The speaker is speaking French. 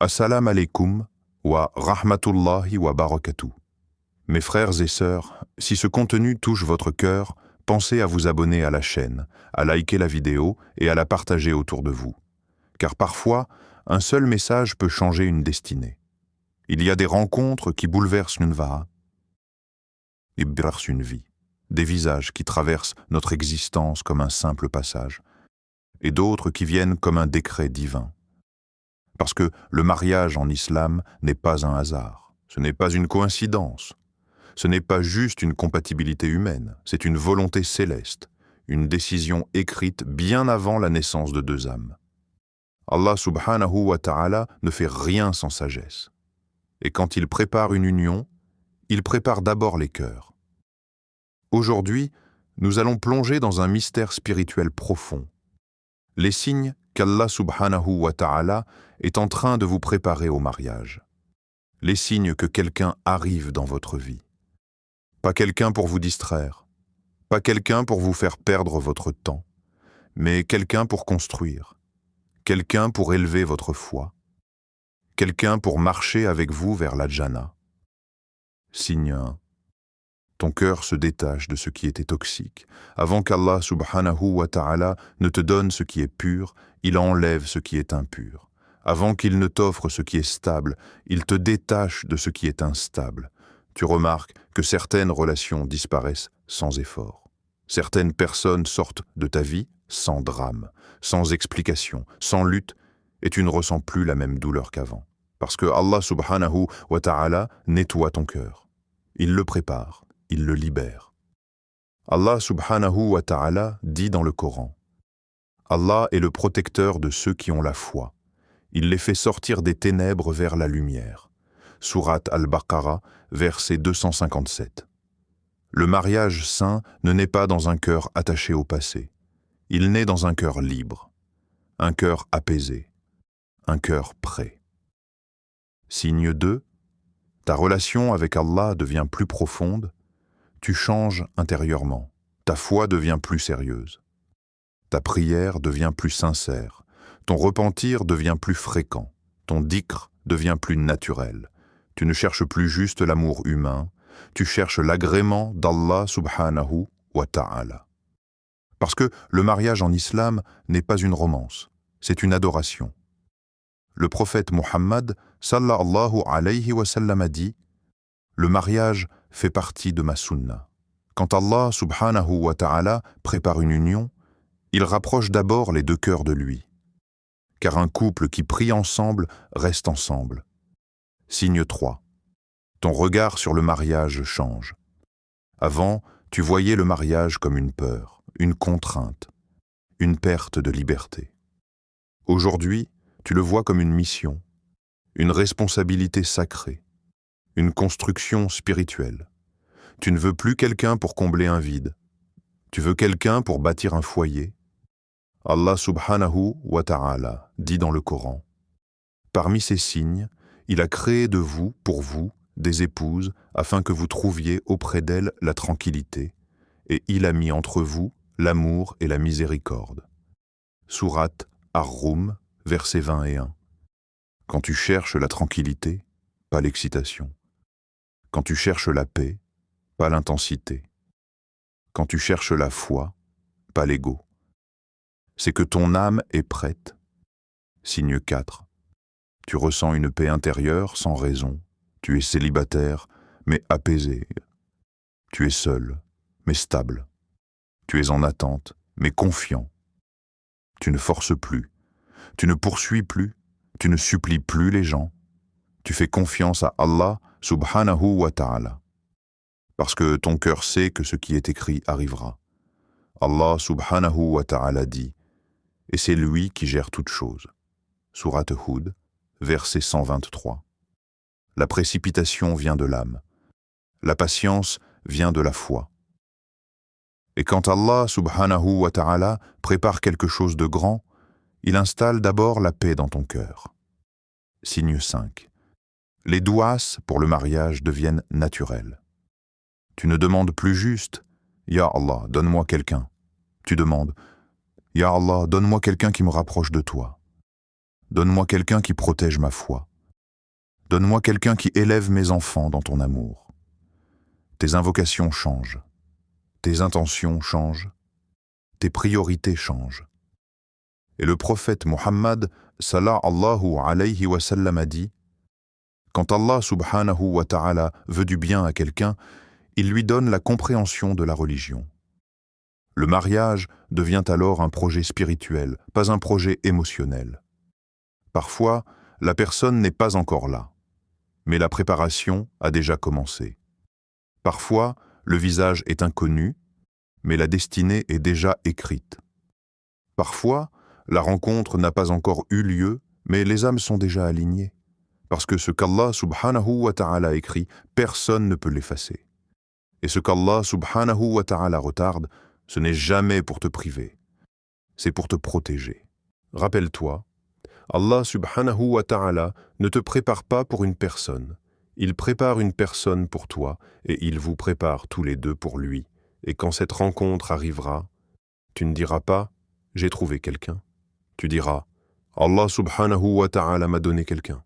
Assalamu alaikum wa rahmatullahi wa barakatuh. Mes frères et sœurs, si ce contenu touche votre cœur, pensez à vous abonner à la chaîne, à liker la vidéo et à la partager autour de vous. Car parfois, un seul message peut changer une destinée. Il y a des rencontres qui bouleversent une vie, des visages qui traversent notre existence comme un simple passage, et d'autres qui viennent comme un décret divin. Parce que le mariage en islam n'est pas un hasard, ce n'est pas une coïncidence, ce n'est pas juste une compatibilité humaine, c'est une volonté céleste, une décision écrite bien avant la naissance de deux âmes. Allah subhanahu wa ta'ala ne fait rien sans sagesse. Et quand il prépare une union, il prépare d'abord les cœurs. Aujourd'hui, nous allons plonger dans un mystère spirituel profond. Les signes qu'Allah subhanahu wa ta'ala est en train de vous préparer au mariage. Les signes que quelqu'un arrive dans votre vie. Pas quelqu'un pour vous distraire, pas quelqu'un pour vous faire perdre votre temps, mais quelqu'un pour construire, quelqu'un pour élever votre foi, quelqu'un pour marcher avec vous vers la Jannah. Signe 1. Ton cœur se détache de ce qui était toxique. Avant qu'Allah subhanahu wa ta'ala ne te donne ce qui est pur, il enlève ce qui est impur. Avant qu'il ne t'offre ce qui est stable, il te détache de ce qui est instable. Tu remarques que certaines relations disparaissent sans effort. Certaines personnes sortent de ta vie sans drame, sans explication, sans lutte, et tu ne ressens plus la même douleur qu'avant. Parce que Allah subhanahu wa ta'ala nettoie ton cœur. Il le prépare. Il le libère. Allah subhanahu wa ta'ala dit dans le Coran: Allah est le protecteur de ceux qui ont la foi. Il les fait sortir des ténèbres vers la lumière. Sourate Al-Baqarah, verset 257. Le mariage saint ne naît pas dans un cœur attaché au passé. Il naît dans un cœur libre, un cœur apaisé, un cœur prêt. Signe 2. Ta relation avec Allah devient plus profonde. Tu changes intérieurement, ta foi devient plus sérieuse, ta prière devient plus sincère, ton repentir devient plus fréquent, ton dhikr devient plus naturel. Tu ne cherches plus juste l'amour humain, tu cherches l'agrément d'Allah subhanahu wa ta'ala. Parce que le mariage en islam n'est pas une romance, c'est une adoration. Le prophète Muhammad sallallahu alayhi wa sallam a dit: le mariage fait partie de ma sunna. Quand Allah subhanahu wa ta'ala prépare une union, il rapproche d'abord les deux cœurs de lui. Car un couple qui prie ensemble reste ensemble. Signe 3. Ton regard sur le mariage change. Avant, tu voyais le mariage comme une peur, une contrainte, une perte de liberté. Aujourd'hui, tu le vois comme une mission, une responsabilité sacrée, une construction spirituelle. Tu ne veux plus quelqu'un pour combler un vide. Tu veux quelqu'un pour bâtir un foyer. Allah subhanahu wa ta'ala dit dans le Coran: parmi ces signes, il a créé de vous, pour vous, des épouses, afin que vous trouviez auprès d'elles la tranquillité, et il a mis entre vous l'amour et la miséricorde. Sourate Ar-Rum, verset 21. Quand tu cherches la tranquillité, pas l'excitation. Quand tu cherches la paix, pas l'intensité. Quand tu cherches la foi, pas l'ego. C'est que ton âme est prête. Signe 4. Tu ressens une paix intérieure sans raison. Tu es célibataire, mais apaisé. Tu es seul, mais stable. Tu es en attente, mais confiant. Tu ne forces plus. Tu ne poursuis plus. Tu ne supplies plus les gens. Tu fais confiance à Allah subhanahu wa ta'ala. Parce que ton cœur sait que ce qui est écrit arrivera. Allah subhanahu wa ta'ala dit: et c'est lui qui gère toutes choses. Sourate Hud, verset 123. La précipitation vient de l'âme. La patience vient de la foi. Et quand Allah subhanahu wa ta'ala prépare quelque chose de grand, il installe d'abord la paix dans ton cœur. Signe 5. Les douas pour le mariage deviennent naturels. Tu ne demandes plus juste « Ya Allah, donne-moi quelqu'un ». Tu demandes « Ya Allah, donne-moi quelqu'un qui me rapproche de toi ». Donne-moi quelqu'un qui protège ma foi. Donne-moi quelqu'un qui élève mes enfants dans ton amour. Tes invocations changent. Tes intentions changent. Tes priorités changent. Et le prophète Muhammad sallallahu alayhi wa sallam a dit: quand Allah subhanahu wa ta'ala veut du bien à quelqu'un, il lui donne la compréhension de la religion. Le mariage devient alors un projet spirituel, pas un projet émotionnel. Parfois, la personne n'est pas encore là, mais la préparation a déjà commencé. Parfois, le visage est inconnu, mais la destinée est déjà écrite. Parfois, la rencontre n'a pas encore eu lieu, mais les âmes sont déjà alignées. Parce que ce qu'Allah subhanahu wa ta'ala écrit, personne ne peut l'effacer. Et ce qu'Allah subhanahu wa ta'ala retarde, ce n'est jamais pour te priver, c'est pour te protéger. Rappelle-toi, Allah subhanahu wa ta'ala ne te prépare pas pour une personne. Il prépare une personne pour toi et il vous prépare tous les deux pour lui. Et quand cette rencontre arrivera, tu ne diras pas « j'ai trouvé quelqu'un ». Tu diras « Allah subhanahu wa ta'ala m'a donné quelqu'un ».